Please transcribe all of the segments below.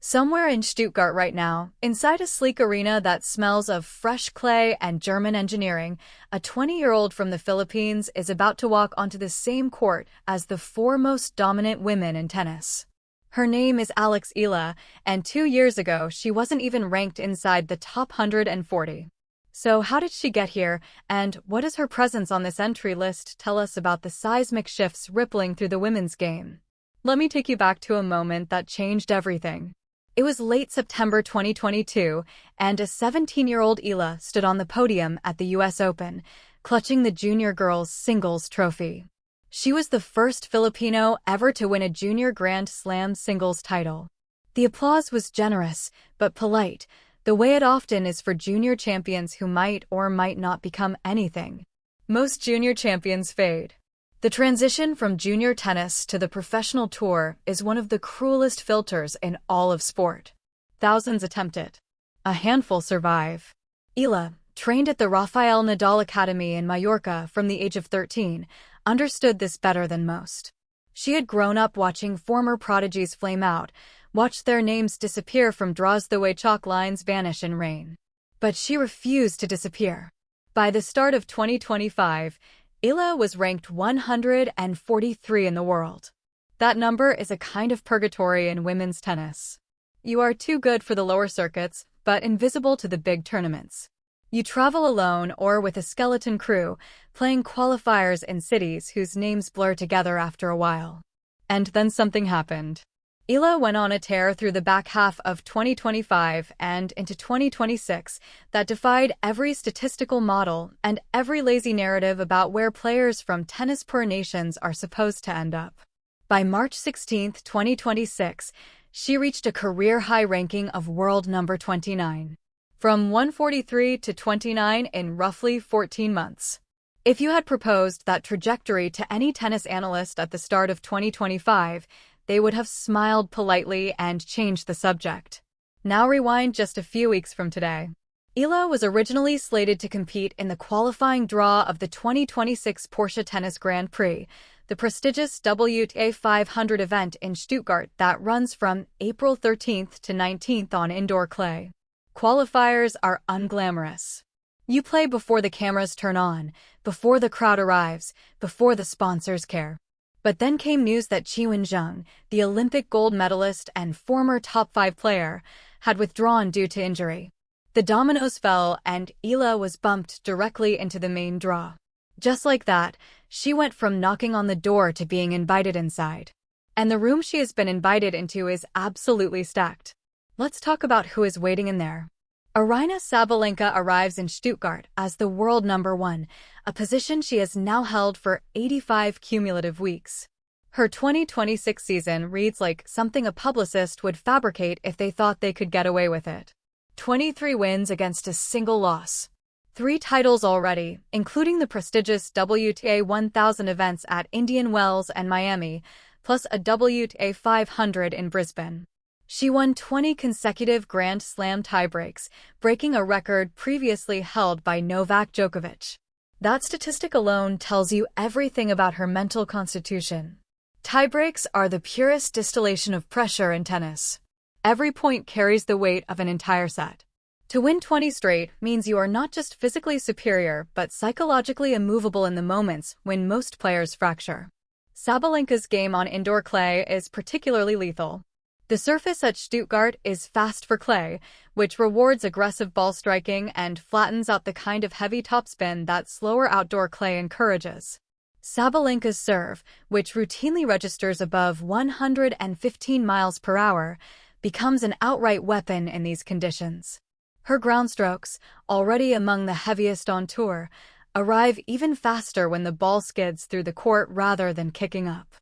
Somewhere in Stuttgart right now, inside a sleek arena that smells of fresh clay and German engineering, a 20-year-old from the Philippines is about to walk onto the same court as the foremost dominant women in tennis. Her name is Eala, and 2 years ago she wasn't even ranked inside the top 140. So how did she get here, and what does her presence on this entry list tell us about the seismic shifts rippling through the women's game? Let me take you back to a moment that changed everything. It was late September 2022, and a 17-year-old Eala stood on the podium at the US Open, clutching the junior girls' singles trophy. She was the first Filipino ever to win a junior Grand Slam singles title. The applause was generous, but polite, the way it often is for junior champions who might or might not become anything. Most junior champions fade. The transition from junior tennis to the professional tour is one of the cruelest filters in all of sport. Thousands attempt it. A handful survive. Eala, trained at the Rafael Nadal Academy in Mallorca from the age of 13, understood this better than most. She had grown up watching former prodigies flame out, watched their names disappear from draws the way chalk lines vanish in rain. But she refused to disappear. By the start of 2025, Eala was ranked 143 in the world. That number is a kind of purgatory in women's tennis. You are too good for the lower circuits, but invisible to the big tournaments. You travel alone or with a skeleton crew, playing qualifiers in cities whose names blur together after a while. And then something happened. Eala went on a tear through the back half of 2025 and into 2026 that defied every statistical model and every lazy narrative about where players from tennis-poor nations are supposed to end up. By March 16, 2026, she reached a career-high ranking of world number 29. From 143 to 29 in roughly 14 months. If you had proposed that trajectory to any tennis analyst at the start of 2025, they would have smiled politely and changed the subject. Now rewind just a few weeks from today. Eala was originally slated to compete in the qualifying draw of the 2026 Porsche Tennis Grand Prix, the prestigious WTA 500 event in Stuttgart that runs from April 13th to 19th on indoor clay. Qualifiers are unglamorous. You play before the cameras turn on, before the crowd arrives, before the sponsors care. But then came news that Qinwen Zheng, the Olympic gold medalist and former top 5 player, had withdrawn due to injury. The dominoes fell and Eala was bumped directly into the main draw. Just like that, she went from knocking on the door to being invited inside. And the room she has been invited into is absolutely stacked. Let's talk about who is waiting in there. Aryna Sabalenka arrives in Stuttgart as the world number 1, a position she has now held for 85 cumulative weeks. Her 2026 season reads like something a publicist would fabricate if they thought they could get away with it. 23 wins against a single loss. 3 titles already, including the prestigious WTA 1000 events at Indian Wells and Miami, plus a WTA 500 in Brisbane. She won 20 consecutive Grand Slam tiebreaks, breaking a record previously held by Novak Djokovic. That statistic alone tells you everything about her mental constitution. Tiebreaks are the purest distillation of pressure in tennis. Every point carries the weight of an entire set. To win 20 straight means you are not just physically superior but psychologically immovable in the moments when most players fracture. Sabalenka's game on indoor clay is particularly lethal. The surface at Stuttgart is fast for clay, which rewards aggressive ball striking and flattens out the kind of heavy topspin that slower outdoor clay encourages. Sabalenka's serve, which routinely registers above 115 miles per hour, becomes an outright weapon in these conditions. Her ground strokes, already among the heaviest on tour, arrive even faster when the ball skids through the court rather than kicking up.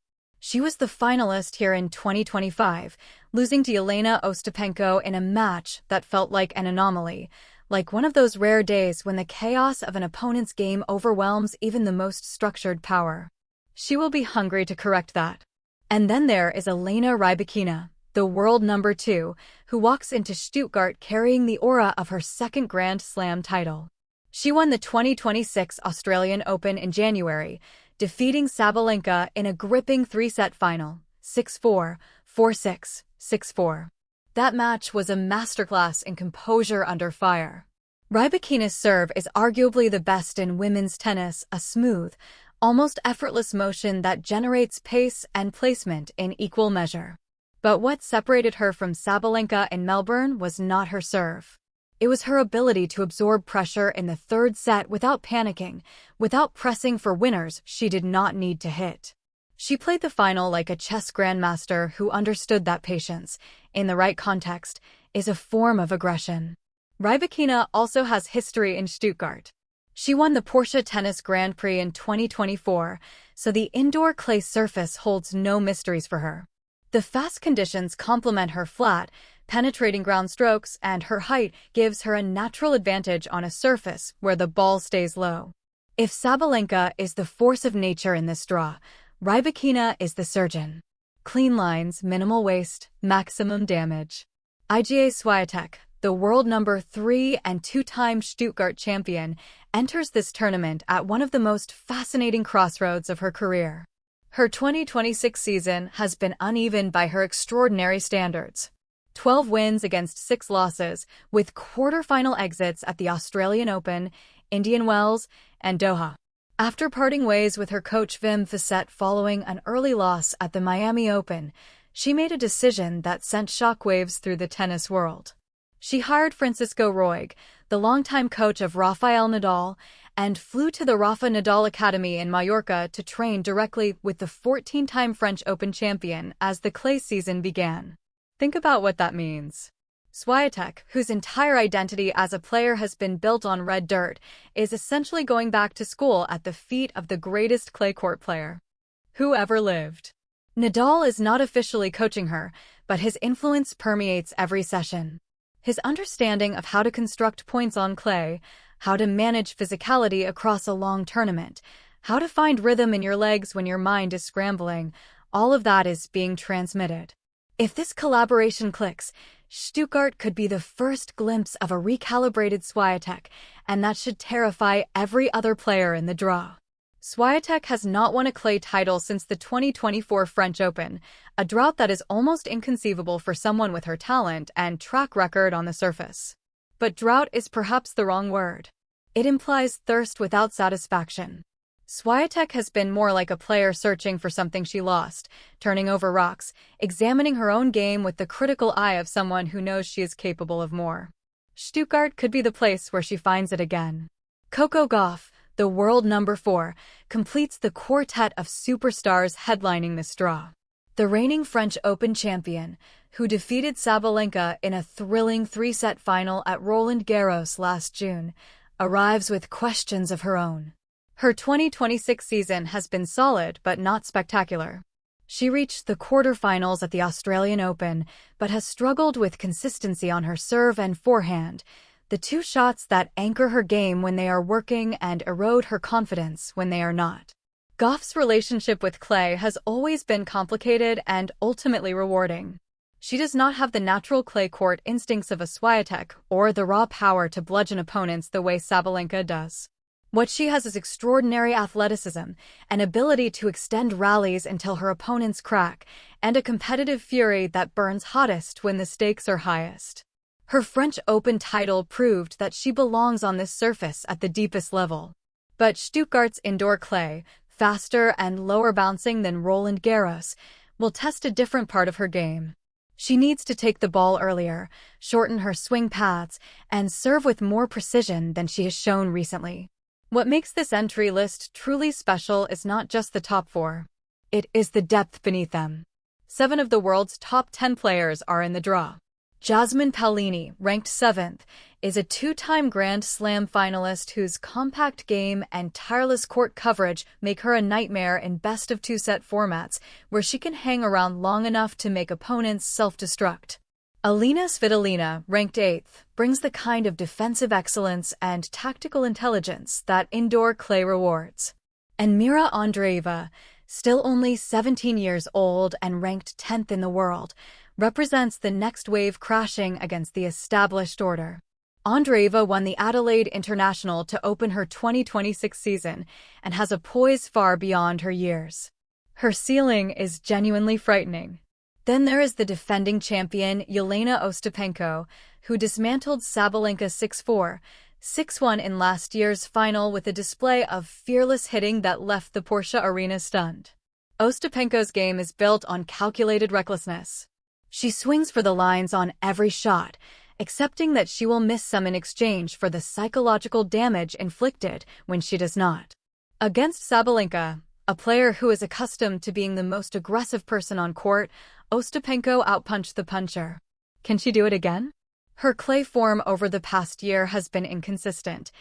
She was the finalist here in 2025, losing to Jelena Ostapenko in a match that felt like an anomaly, like one of those rare days when the chaos of an opponent's game overwhelms even the most structured power. She will be hungry to correct that. And then there is Elena Rybakina, the world number 2, who walks into Stuttgart carrying the aura of her second Grand Slam title. She won the 2026 Australian Open in January, defeating Sabalenka in a gripping 3-set final, 6-4, 4-6, 6-4. That match was a masterclass in composure under fire. Rybakina's serve is arguably the best in women's tennis, a smooth, almost effortless motion that generates pace and placement in equal measure. But what separated her from Sabalenka in Melbourne was not her serve. It was her ability to absorb pressure in the third set without panicking, without pressing for winners she did not need to hit. She played the final like a chess grandmaster who understood that patience, in the right context, is a form of aggression. Rybakina also has history in Stuttgart. She won the Porsche Tennis Grand Prix in 2024, so the indoor clay surface holds no mysteries for her. The fast conditions complement her flat, penetrating ground strokes, and her height gives her a natural advantage on a surface where the ball stays low. If Sabalenka is the force of nature in this draw, Rybakina is the surgeon. Clean lines, minimal waste, maximum damage. Iga Swiatek, the world number 3 and 2-time Stuttgart champion, enters this tournament at one of the most fascinating crossroads of her career. Her 2026 season has been uneven by her extraordinary standards. 12 wins against 6 losses, with quarter-final exits at the Australian Open, Indian Wells, and Doha. After parting ways with her coach Wim Fissette following an early loss at the Miami Open, she made a decision that sent shockwaves through the tennis world. She hired Francisco Roig, the longtime coach of Rafael Nadal, and flew to the Rafa Nadal Academy in Mallorca to train directly with the 14-time French Open champion as the clay season began. Think about what that means. Swiatek, whose entire identity as a player has been built on red dirt, is essentially going back to school at the feet of the greatest clay court player who ever lived. Nadal is not officially coaching her, but his influence permeates every session. His understanding of how to construct points on clay, how to manage physicality across a long tournament, how to find rhythm in your legs when your mind is scrambling, all of that is being transmitted. If this collaboration clicks, Stuttgart could be the first glimpse of a recalibrated Swiatek, and that should terrify every other player in the draw. Swiatek has not won a clay title since the 2024 French Open, a drought that is almost inconceivable for someone with her talent and track record on the surface. But drought is perhaps the wrong word. It implies thirst without satisfaction. Swiatek has been more like a player searching for something she lost, turning over rocks, examining her own game with the critical eye of someone who knows she is capable of more. Stuttgart could be the place where she finds it again. Coco Gauff, the world number 4, completes the quartet of superstars headlining this draw. The reigning French Open champion, who defeated Sabalenka in a thrilling 3-set final at Roland Garros last June, arrives with questions of her own. Her 2026 season has been solid but not spectacular. She reached the quarterfinals at the Australian Open, but has struggled with consistency on her serve and forehand, the two shots that anchor her game when they are working and erode her confidence when they are not. Gauff's relationship with clay has always been complicated and ultimately rewarding. She does not have the natural clay court instincts of a Swiatek or the raw power to bludgeon opponents the way Sabalenka does. What she has is extraordinary athleticism, an ability to extend rallies until her opponents crack, and a competitive fury that burns hottest when the stakes are highest. Her French Open title proved that she belongs on this surface at the deepest level. But Stuttgart's indoor clay, faster and lower bouncing than Roland Garros, will test a different part of her game. She needs to take the ball earlier, shorten her swing paths, and serve with more precision than she has shown recently. What makes this entry list truly special is not just the top 4. It is the depth beneath them. 7 of the world's top 10 players are in the draw. Jasmine Paolini, ranked 7th, is a 2-time Grand Slam finalist whose compact game and tireless court coverage make her a nightmare in best-of-2-set formats where she can hang around long enough to make opponents self-destruct. Aryna Sabalenka, ranked 8th, brings the kind of defensive excellence and tactical intelligence that indoor clay rewards. And Mirra Andreeva, still only 17 years old and ranked 10th in the world, represents the next wave crashing against the established order. Andreeva won the Adelaide International to open her 2026 season and has a poise far beyond her years. Her ceiling is genuinely frightening. Then there is the defending champion Jelena Ostapenko, who dismantled Sabalenka 6-4, 6-1 in last year's final with a display of fearless hitting that left the Porsche arena stunned. Ostapenko's game is built on calculated recklessness. She swings for the lines on every shot, accepting that she will miss some in exchange for the psychological damage inflicted when she does not. Against Sabalenka, a player who is accustomed to being the most aggressive person on court, Ostapenko outpunched the puncher. Can she do it again? Her clay form over the past year has been inconsistent.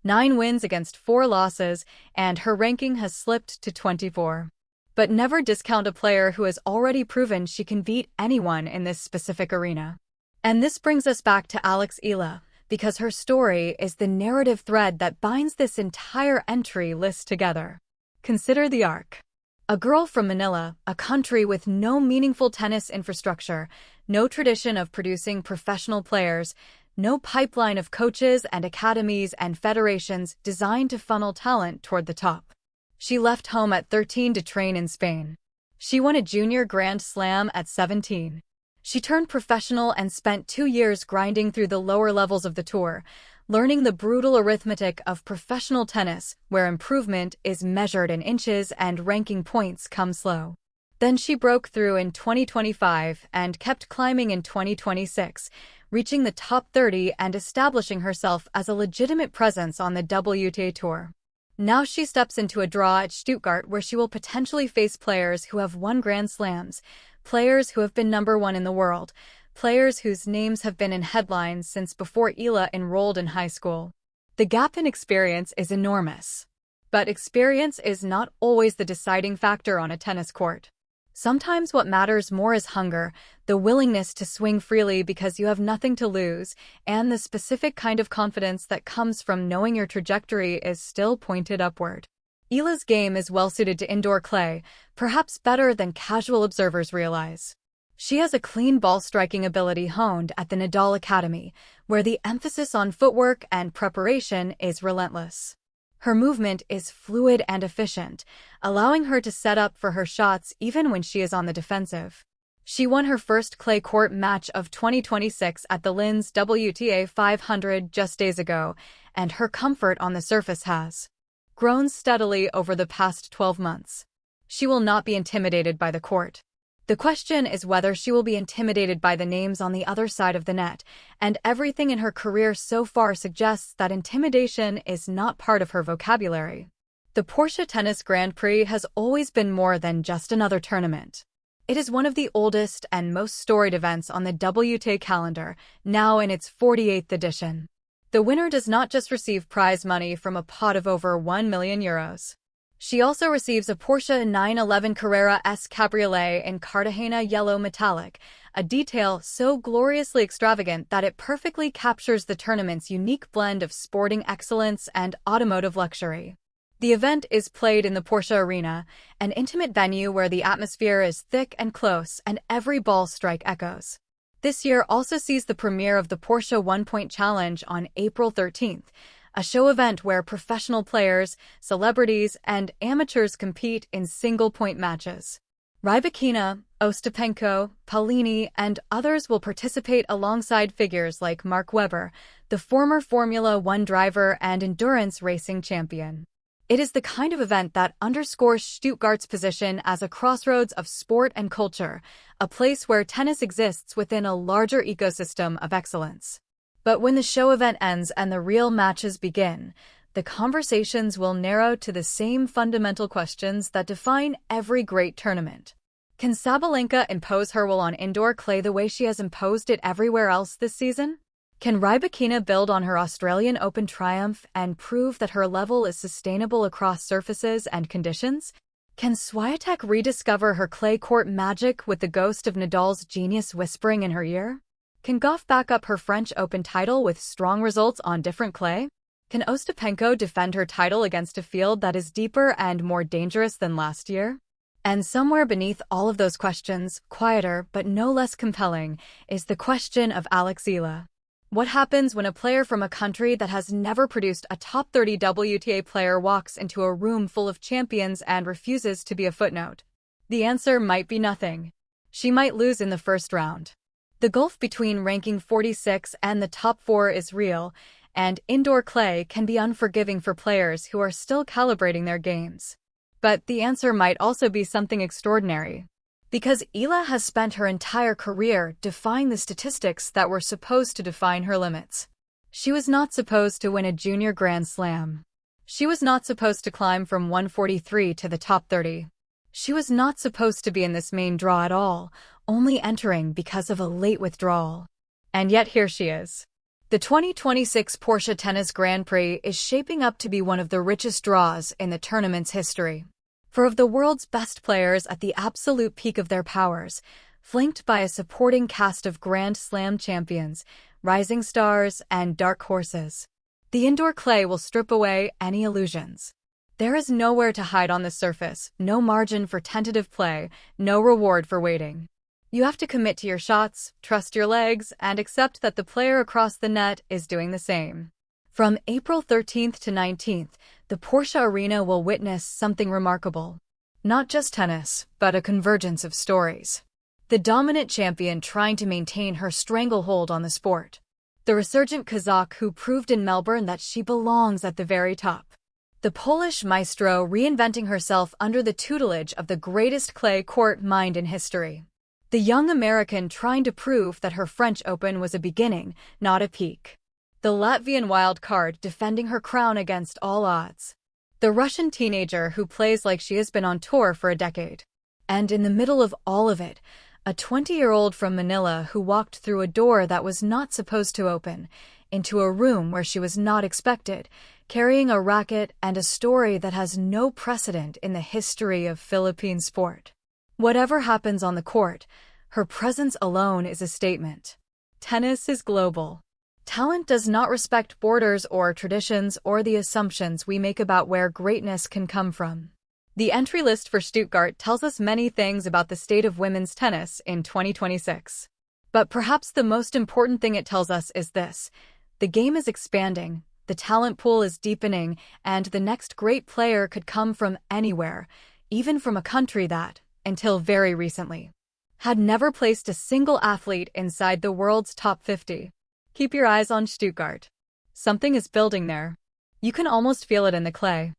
9 wins against 4 losses, and her ranking has slipped to 24. But never discount a player who has already proven she can beat anyone in this specific arena. And this brings us back to Eala, because her story is the narrative thread that binds this entire entry list together. Consider the arc. A girl from Manila, a country with no meaningful tennis infrastructure, no tradition of producing professional players, no pipeline of coaches and academies and federations designed to funnel talent toward the top. She left home at 13 to train in Spain. She won a junior Grand Slam at 17. She turned professional and spent 2 years grinding through the lower levels of the tour, learning the brutal arithmetic of professional tennis, where improvement is measured in inches and ranking points come slow. Then she broke through in 2025 and kept climbing in 2026, reaching the top 30 and establishing herself as a legitimate presence on the WTA Tour. Now she steps into a draw at Stuttgart where she will potentially face players who have won Grand Slams, players who have been #1 in the world, players whose names have been in headlines since before Eala enrolled in high school. The gap in experience is enormous. But experience is not always the deciding factor on a tennis court. Sometimes what matters more is hunger, the willingness to swing freely because you have nothing to lose, and the specific kind of confidence that comes from knowing your trajectory is still pointed upward. Eala's game is well-suited to indoor clay, perhaps better than casual observers realize. She has a clean ball-striking ability honed at the Nadal Academy, where the emphasis on footwork and preparation is relentless. Her movement is fluid and efficient, allowing her to set up for her shots even when she is on the defensive. She won her first clay court match of 2026 at the Linz WTA 500 just days ago, and her comfort on the surface has grown steadily over the past 12 months. She will not be intimidated by the court. The question is whether she will be intimidated by the names on the other side of the net, and everything in her career so far suggests that intimidation is not part of her vocabulary. The Porsche Tennis Grand Prix has always been more than just another tournament. It is one of the oldest and most storied events on the WTA calendar, now in its 48th edition. The winner does not just receive prize money from a pot of over €1 million. She also receives a Porsche 911 Carrera S Cabriolet in Cartagena yellow metallic, a detail so gloriously extravagant that it perfectly captures the tournament's unique blend of sporting excellence and automotive luxury. The event is played in the Porsche Arena, an intimate venue where the atmosphere is thick and close and every ball strike echoes. This year also sees the premiere of the Porsche One Point Challenge on April 13th, a show event where professional players, celebrities, and amateurs compete in single-point matches. Rybakina, Ostapenko, Paolini, and others will participate alongside figures like Mark Webber, the former Formula One driver and endurance racing champion. It is the kind of event that underscores Stuttgart's position as a crossroads of sport and culture, a place where tennis exists within a larger ecosystem of excellence. But when the show event ends and the real matches begin, the conversations will narrow to the same fundamental questions that define every great tournament. Can Sabalenka impose her will on indoor clay the way she has imposed it everywhere else this season? Can Rybakina build on her Australian Open triumph and prove that her level is sustainable across surfaces and conditions? Can Swiatek rediscover her clay court magic with the ghost of Nadal's genius whispering in her ear? Can Gauff back up her French Open title with strong results on different clay? Can Ostapenko defend her title against a field that is deeper and more dangerous than last year? And somewhere beneath all of those questions, quieter but no less compelling, is the question of Eala. What happens when a player from a country that has never produced a top 30 WTA player walks into a room full of champions and refuses to be a footnote? The answer might be nothing. she might lose in the first round. The gulf between ranking 46 and the top 4 is real, and indoor clay can be unforgiving for players who are still calibrating their games. But the answer might also be something extraordinary. Because Eala has spent her entire career defying the statistics that were supposed to define her limits. She was not supposed to win a junior Grand Slam. She was not supposed to climb from 143 to the top 30. She was not supposed to be in this main draw at all, only entering because of a late withdrawal. And yet here she is. The 2026 Porsche Tennis Grand Prix is shaping up to be one of the richest draws in the tournament's history. For of the world's best players at the absolute peak of their powers, flanked by a supporting cast of Grand Slam champions, rising stars, and dark horses, the indoor clay will strip away any illusions. There is nowhere to hide on the surface, no margin for tentative play, no reward for waiting. You have to commit to your shots, trust your legs, and accept that the player across the net is doing the same. From April 13th to 19th, the Porsche Arena will witness something remarkable. Not just tennis, but a convergence of stories. The dominant champion trying to maintain her stranglehold on the sport. The resurgent Kazakh who proved in Melbourne that she belongs at the very top. The Polish maestro reinventing herself under the tutelage of the greatest clay court mind in history. The young American trying to prove that her French Open was a beginning, not a peak. The Latvian wildcard defending her crown against all odds. The Russian teenager who plays like she has been on tour for a decade. And in the middle of all of it, a 20-year-old from Manila who walked through a door that was not supposed to open, into a room where she was not expected, carrying a racket and a story that has no precedent in the history of Philippine sport. Whatever happens on the court, her presence alone is a statement. Tennis is global. Talent does not respect borders or traditions or the assumptions we make about where greatness can come from. The entry list for Stuttgart tells us many things about the state of women's tennis in 2026. But perhaps the most important thing it tells us is this: the game is expanding, the talent pool is deepening, and the next great player could come from anywhere, even from a country that, until very recently, had never placed a single athlete inside the world's top 50. Keep your eyes on Stuttgart. Something is building there. You can almost feel it in the clay.